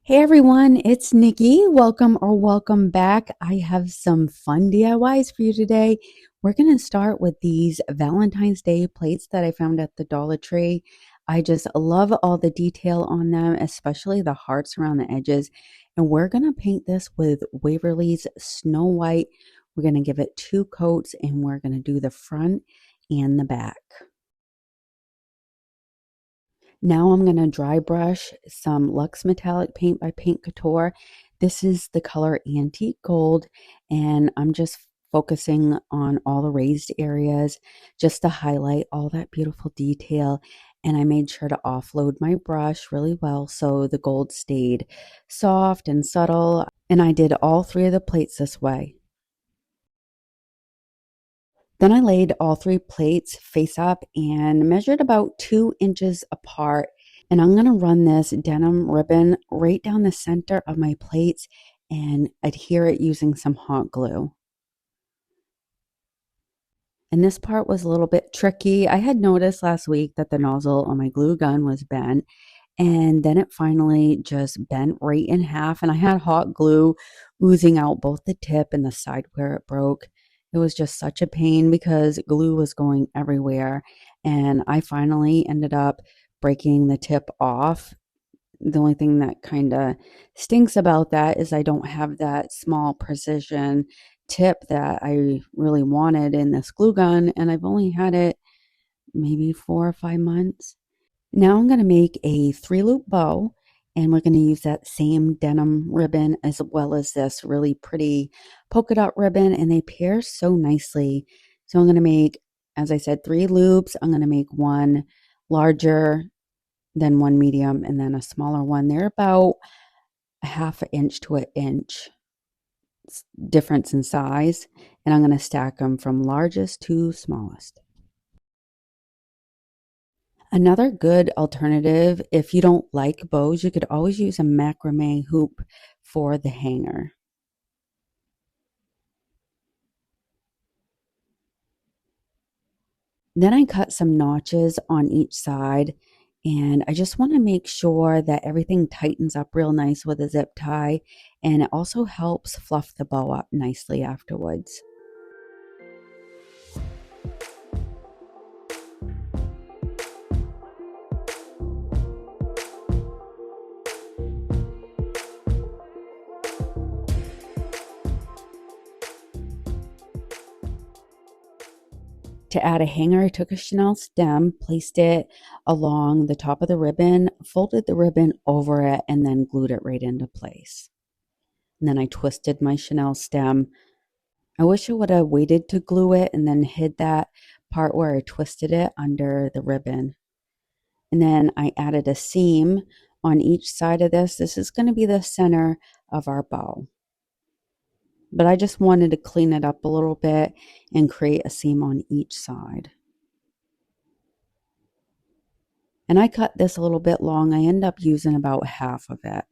Hey everyone, it's Nikki. Welcome back. I have some fun DIYs for you today. We're going to start with these Valentine's Day plates that I found at the Dollar Tree. I just love all the detail on them, especially the hearts around the edges. And we're going to paint this with Waverly's Snow White. We're going to give it two coats and we're going to do the front and the back. Now I'm going to dry brush some Luxe Metallic Paint by Paint Couture. This is the color Antique Gold, and I'm just focusing on all the raised areas just to highlight all that beautiful detail. And I made sure to offload my brush really well so the gold stayed soft and subtle. And I did all three of the plates this way. Then I laid all three plates face up and measured about 2 inches apart. And I'm going to run this denim ribbon right down the center of my plates and adhere it using some hot glue. And this part was a little bit tricky. I had noticed last week that the nozzle on my glue gun was bent, and then it finally just bent right in half, and I had hot glue oozing out both the tip and the side where it broke. It was just such a pain because glue was going everywhere, and I finally ended up breaking the tip off. The only thing that kind of stinks about that is I don't have that small precision tip that I really wanted in this glue gun, and I've only had it maybe 4 or 5 months. Now I'm going to make a 3-loop bow, and we're going to use that same denim ribbon as well as this really pretty polka dot ribbon, and they pair so nicely. So I'm going to make, as I said, 3 loops. I'm going to make one larger, then one medium, and then a smaller one. They're about a half an inch to an inch difference in size, and I'm going to stack them from largest to smallest. Another good alternative, if you don't like bows, you could always use a macrame hoop for the hanger. Then I cut some notches on each side, and I just want to make sure that everything tightens up real nice with a zip tie, and it also helps fluff the bow up nicely afterwards. To add a hanger, I took a Chanel stem, placed it along the top of the ribbon, folded the ribbon over it, and then glued it right into place. And then I twisted my Chanel stem. I wish I would have waited to glue it and then hid that part where I twisted it under the ribbon. And then I added a seam on each side of this. This is going to be the center of our bow. But I just wanted to clean it up a little bit and create a seam on each side. And I cut this a little bit long. I end up using about half of it.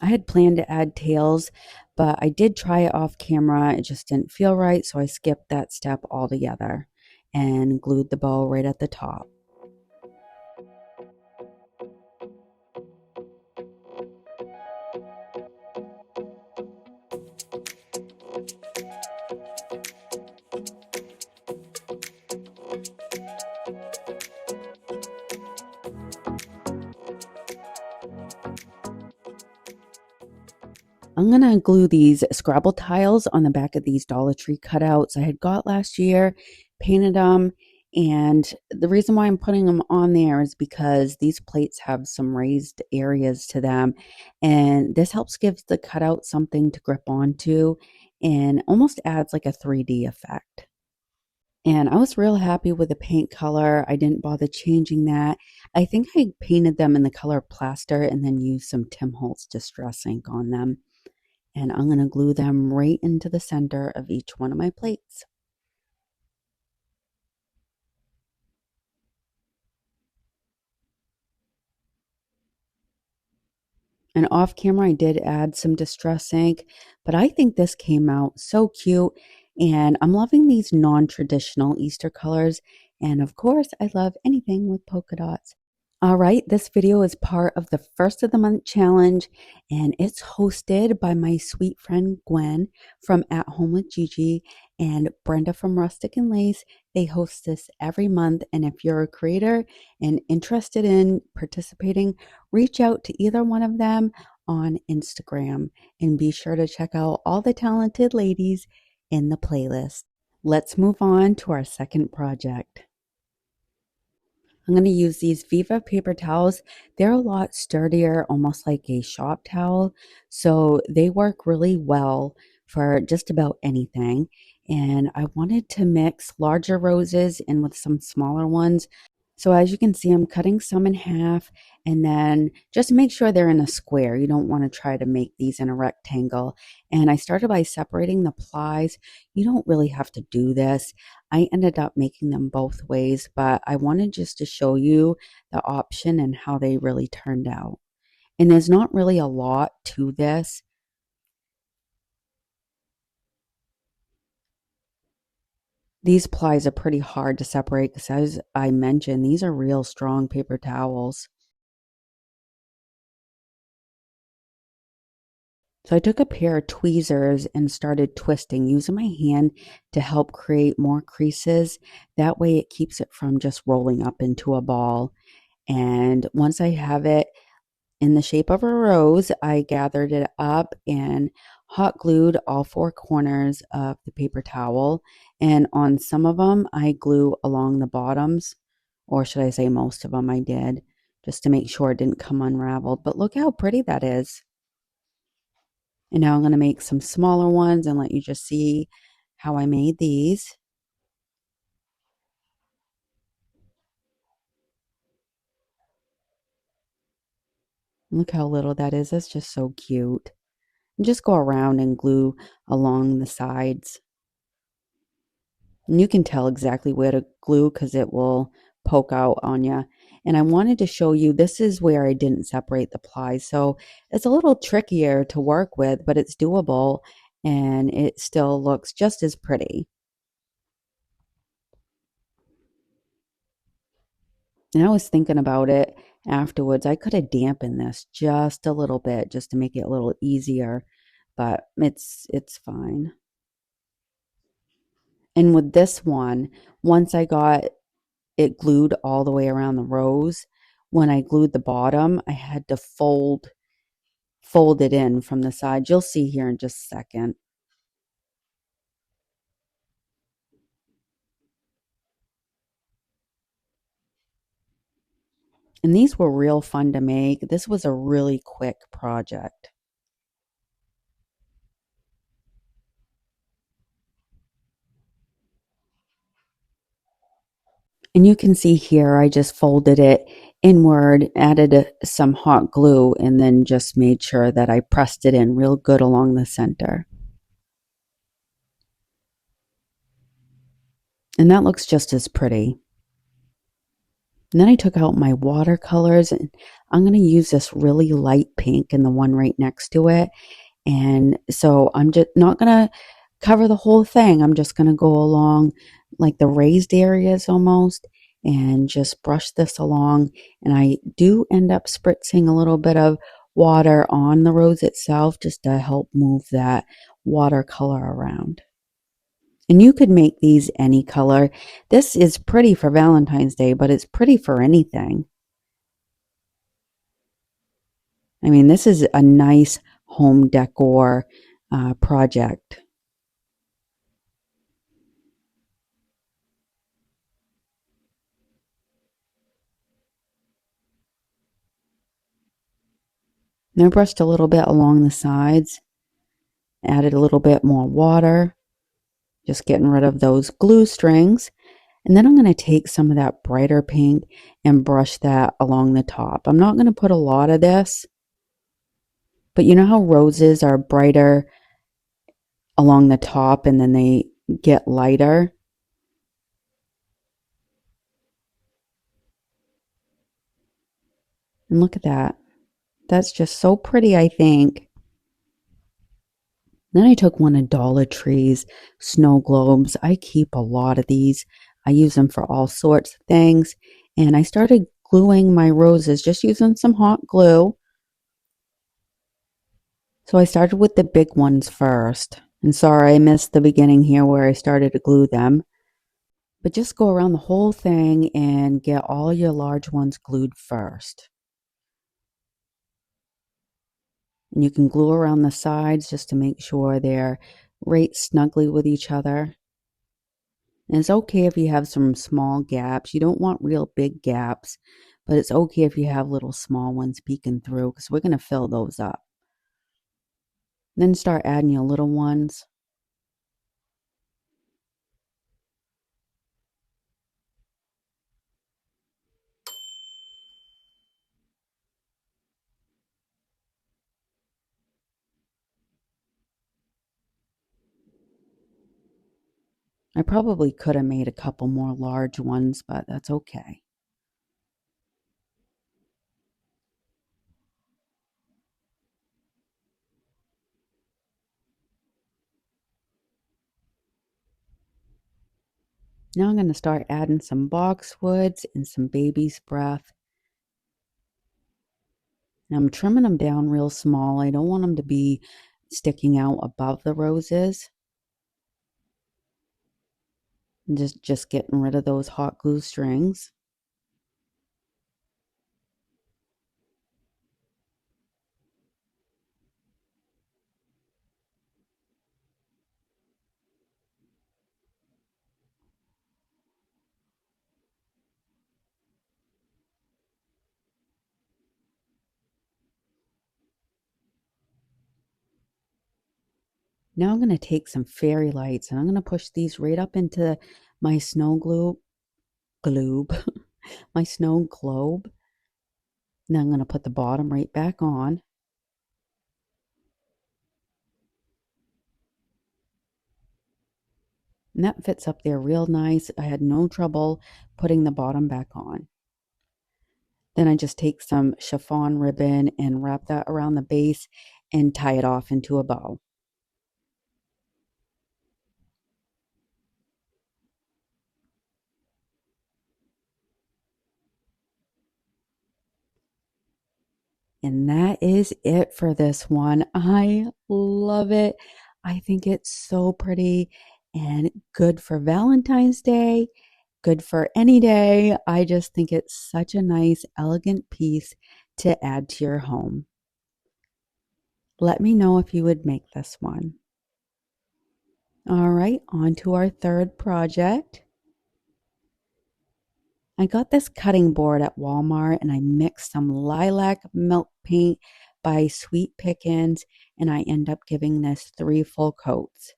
I had planned to add tails, but I did try it off camera. It just didn't feel right, so I skipped that step altogether and glued the bow right at the top. I'm going to glue these Scrabble tiles on the back of these Dollar Tree cutouts I had got last year, painted them, and the reason why I'm putting them on there is because these plates have some raised areas to them, and this helps give the cutout something to grip onto and almost adds like a 3D effect. And I was real happy with the paint color. I didn't bother changing that. I think I painted them in the color plaster and then used some Tim Holtz Distress ink on them. And I'm going to glue them right into the center of each one of my plates. And off camera, I did add some Distress ink, but I think this came out so cute. And I'm loving these non-traditional Easter colors. And of course, I love anything with polka dots. All right, this video is part of the first of the month challenge, and it's hosted by my sweet friend Gwen from At Home with Gigi and Brenda from Rustic and Lace. They host this every month, and if you're a creator and interested in participating, reach out to either one of them on Instagram and be sure to check out all the talented ladies in the playlist. Let's move on to our second project. I'm going to use these Viva paper towels. They're a lot sturdier, almost like a shop towel. So they work really well for just about anything. And I wanted to mix larger roses in with some smaller ones. So as you can see, I'm cutting some in half and then just make sure they're in a square. You don't want to try to make these in a rectangle. And I started by separating the plies. You don't really have to do this. I ended up making them both ways, but I wanted just to show you the option and how they really turned out. And there's not really a lot to this. These plies are pretty hard to separate because, as I mentioned, these are real strong paper towels. So I took a pair of tweezers and started twisting, using my hand to help create more creases. That way it keeps it from just rolling up into a ball. And once I have it in the shape of a rose, I gathered it up and hot glued all four corners of the paper towel. And on some of them, I glue along the bottoms, or should I say most of them I did, just to make sure it didn't come unraveled. But look how pretty that is. And now I'm going to make some smaller ones and let you just see how I made these. Look how little that is. That's just so cute. And just go around and glue along the sides. And you can tell exactly where to glue because it will poke out on you. And I wanted to show you, this is where I didn't separate the plies. So it's a little trickier to work with, but it's doable and it still looks just as pretty. And I was thinking about it afterwards. I could have dampened this just a little bit just to make it a little easier, but it's fine. And with this one, once I got it glued all the way around the rose, when I glued the bottom, I had to fold it in from the side. You'll see here in just a second. And these were real fun to make. This was a really quick project. And you can see here, I just folded it inward, added some hot glue, and then just made sure that I pressed it in real good along the center. And that looks just as pretty. And then I took out my watercolors, and I'm going to use this really light pink and the one right next to it. And so I'm just not going to cover the whole thing. I'm just going to go along like the raised areas almost and just brush this along. And I do end up spritzing a little bit of water on the rose itself just to help move that watercolor around. And you could make these any color. This is pretty for Valentine's Day, but it's pretty for anything. I mean, this is a nice home decor project. And I brushed a little bit along the sides, added a little bit more water, just getting rid of those glue strings. And then I'm going to take some of that brighter pink and brush that along the top. I'm not going to put a lot of this, but you know how roses are brighter along the top and then they get lighter? And look at that. That's just so pretty, I think. Then I took one of Dollar Tree's snow globes. I keep a lot of these. I use them for all sorts of things. And I started gluing my roses just using some hot glue. So I started with the big ones first. And sorry, I missed the beginning here where I started to glue them. But just go around the whole thing and get all your large ones glued first. And you can glue around the sides just to make sure they're right snugly with each other. And it's okay if you have some small gaps. You don't want real big gaps, but it's okay if you have little small ones peeking through because we're going to fill those up. Then start adding your little ones. I probably could have made a couple more large ones, but that's okay. Now I'm going to start adding some boxwoods and some baby's breath. And I'm trimming them down real small. I don't want them to be sticking out above the roses. And just getting rid of those hot glue strings. Now I'm going to take some fairy lights and I'm going to push these right up into my snow globe, my snow globe. Now I'm going to put the bottom right back on. And that fits up there real nice. I had no trouble putting the bottom back on. Then I just take some chiffon ribbon and wrap that around the base and tie it off into a bow. And that is it for this one. I love it. I think it's so pretty and good for Valentine's Day, good for any day. I just think it's such a nice, elegant piece to add to your home. Let me know if you would make this one. All right, on to our third project. I got this cutting board at Walmart and I mixed some lilac milk paint by Sweet Pickins and I end up giving this 3 full coats.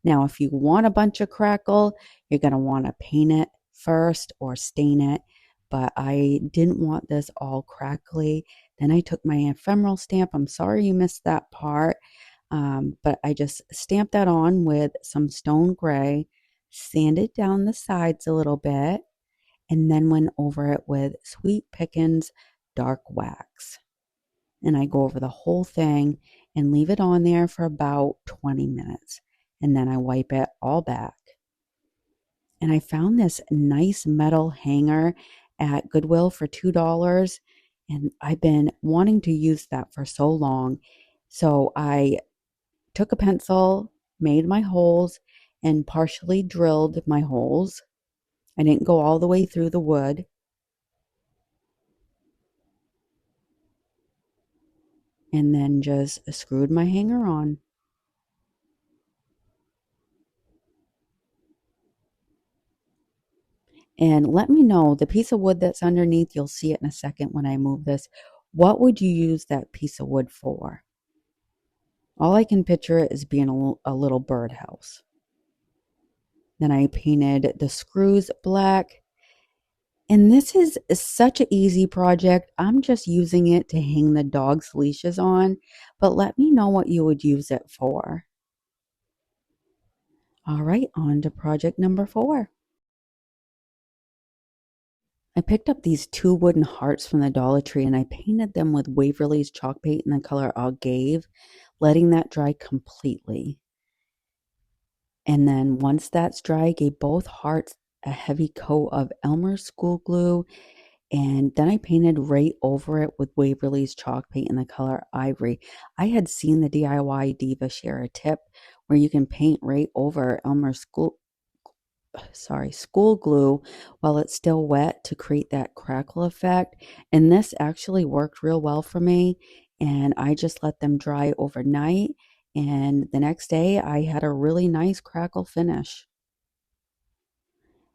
Now, if you want a bunch of crackle, you're going to want to paint it first or stain it, but I didn't want this all crackly. Then I took my ephemeral stamp. I'm sorry you missed that part, but I just stamped that on with some stone gray, sanded down the sides a little bit, and then went over it with Sweet Pickins dark wax. And I go over the whole thing and leave it on there for about 20 minutes. And then I wipe it all back. And I found this nice metal hanger at Goodwill for $2. And I've been wanting to use that for so long. So I took a pencil, made my holes, and partially drilled my holes. I didn't go all the way through the wood. And then just screwed my hanger on. And let me know the piece of wood that's underneath, you'll see it in a second when I move this. What would you use that piece of wood for? All I can picture it is being a little birdhouse. Then I painted the screws black. And this is such an easy project. I'm just using it to hang the dog's leashes on, but let me know what you would use it for. All right, on to project number 4. I picked up these 2 wooden hearts from the Dollar Tree and I painted them with Waverly's chalk paint in the color Agave. letting that dry completely. And then once that's dry, I gave both hearts a heavy coat of Elmer's school glue, and then I painted right over it with Waverly's chalk paint in the color Ivory. I had seen the DIY Diva share a tip where you can paint right over Elmer's school glue while it's still wet to create that crackle effect. And this actually worked real well for me. And I just let them dry overnight. And the next day I had a really nice crackle finish.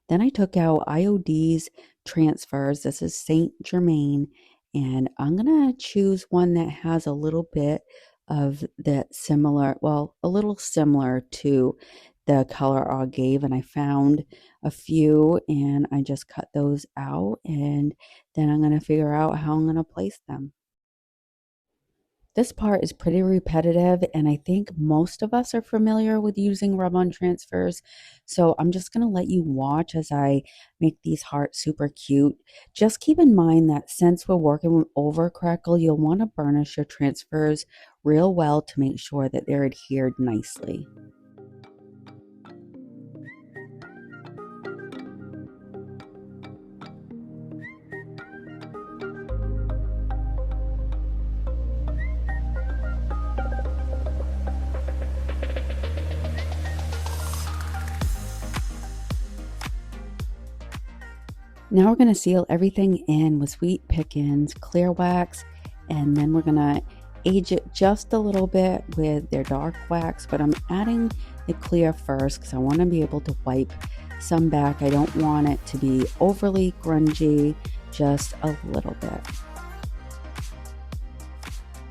Then I took out IOD's transfers. This is Saint Germain, and I'm going to choose one that has a little bit of that similar, well, a little similar to the color I gave. And I found a few and I just cut those out, and then I'm going to figure out how I'm going to place them. This part is pretty repetitive, and I think most of us are familiar with using rub-on transfers. So I'm just going to let you watch as I make these hearts super cute. Just keep in mind that since we're working over crackle, you'll want to burnish your transfers real well to make sure that they're adhered nicely. Now we're going to seal everything in with Sweet Pickins clear wax, and then we're going to age it just a little bit with their dark wax, but I'm adding the clear first because I want to be able to wipe some back. I don't want it to be overly grungy, just a little bit.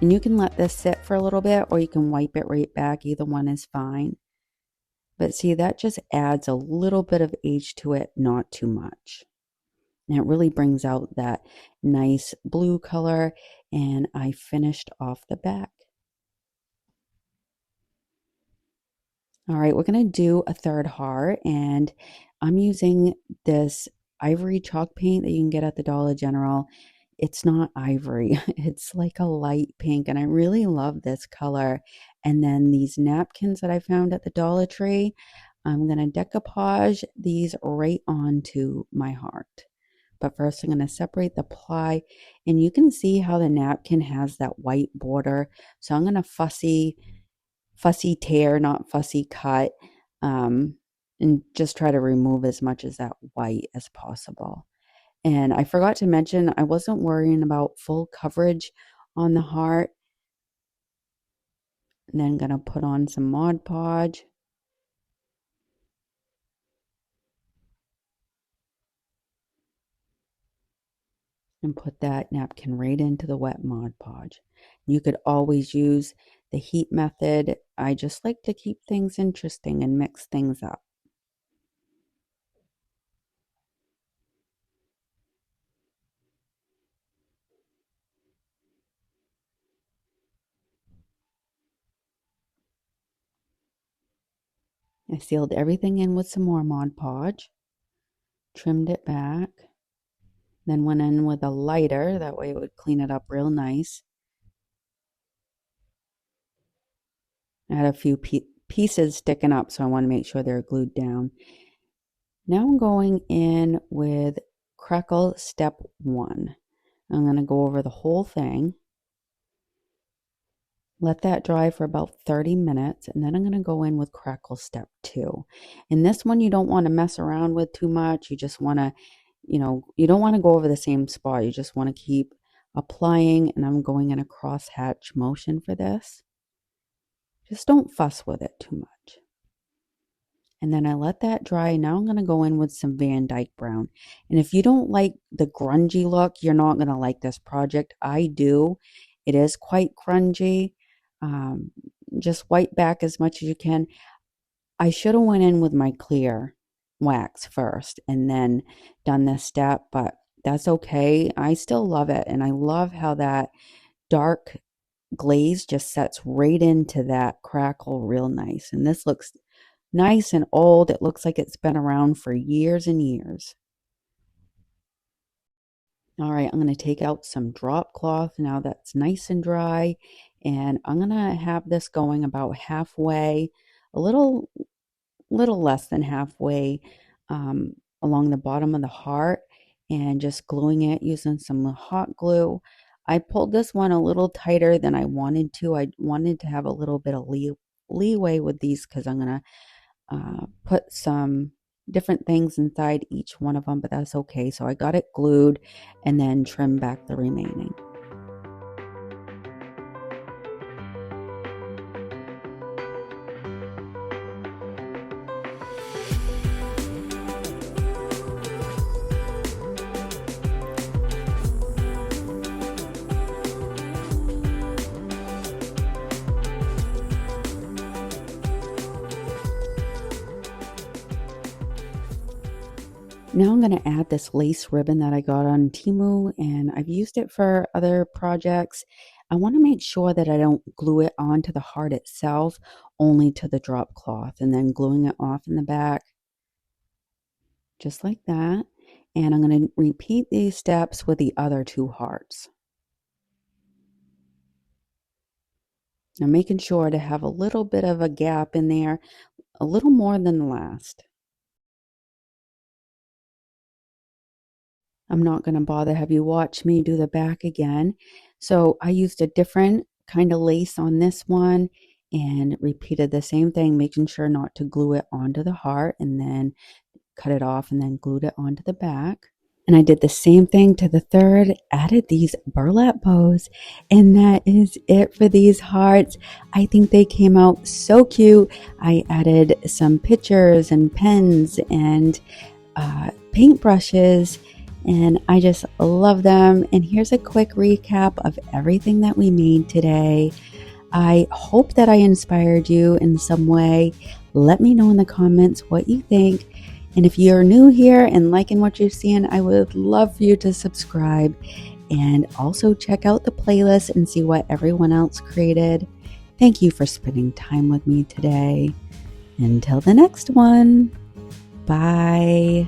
And you can let this sit for a little bit or you can wipe it right back. Either one is fine. But see, that just adds a little bit of age to it, not too much. And it really brings out that nice blue color, and I finished off the back. All right, we're going to do a third heart, and I'm using this ivory chalk paint that you can get at the Dollar General. It's not ivory, it's like a light pink, and I really love this color. And then these napkins that I found at the Dollar Tree, I'm going to decoupage these right onto my heart. But first I'm going to separate the ply, and you can see how the napkin has that white border. So I'm going to fussy tear, not fussy cut, and just try to remove as much as that white as possible. And I forgot to mention, I wasn't worrying about full coverage on the heart. And then going to put on some Mod Podge. And put that napkin right into the wet Mod Podge. You could always use the heat method. I just like to keep things interesting and mix things up. I sealed everything in with some more Mod Podge, trimmed it back, then went in with a lighter, that way it would clean it up real nice. I had a few pieces sticking up, so I want to make sure they're glued down. Now I'm going in with Crackle Step 1. I'm going to go over the whole thing. Let that dry for about 30 minutes, and then I'm going to go in with Crackle Step 2. And this one you don't want to mess around with too much. You just want to, you don't want to go over the same spot. You just want to keep applying, and I'm going in a crosshatch motion for this. Just don't fuss with it too much. And then I let that dry. Now I'm going to go in with some Van Dyke Brown. And if you don't like the grungy look, you're not going to like this project. I do. It is quite grungy. Just wipe back as much as you can. I should have went in with my clear wax first and then done this step, but that's okay. I still love it. And I love how that dark glaze just sets right into that crackle real nice. And this looks nice and old. It looks like it's been around for years and years. All right, I'm going to take out some drop cloth now that's nice and dry, and I'm gonna have this going about halfway, a little less than halfway um, along the bottom of the heart, and just gluing it using some hot glue. I pulled this one a little tighter than I wanted to. I wanted to have a little bit of leeway with these because I'm gonna put some different things inside each one of them, but that's okay. So I got it glued and then trimmed back the remaining. Now I'm going to add this lace ribbon that I got on Temu, and I've used it for other projects. I want to make sure that I don't glue it onto the heart itself, only to the drop cloth, and then gluing it off in the back, just like that. And I'm going to repeat these steps with the other two hearts. Now making sure to have a little bit of a gap in there, a little more than the last. I'm not going to bother have you watch me do the back again. So I used a different kind of lace on this one and repeated the same thing, making sure not to glue it onto the heart, and then cut it off and then glued it onto the back. And I did the same thing to the third, added these burlap bows, and that is it for these hearts. I think they came out so cute. I added some pictures and pens and paintbrushes, and I just love them. And here's a quick recap of everything that we made today. I hope that I inspired you in some way. Let me know in the comments what you think. And if you're new here and liking what you're seeing, I would love for you to subscribe and also check out the playlist and see what everyone else created. Thank you for spending time with me today. Until the next one, bye.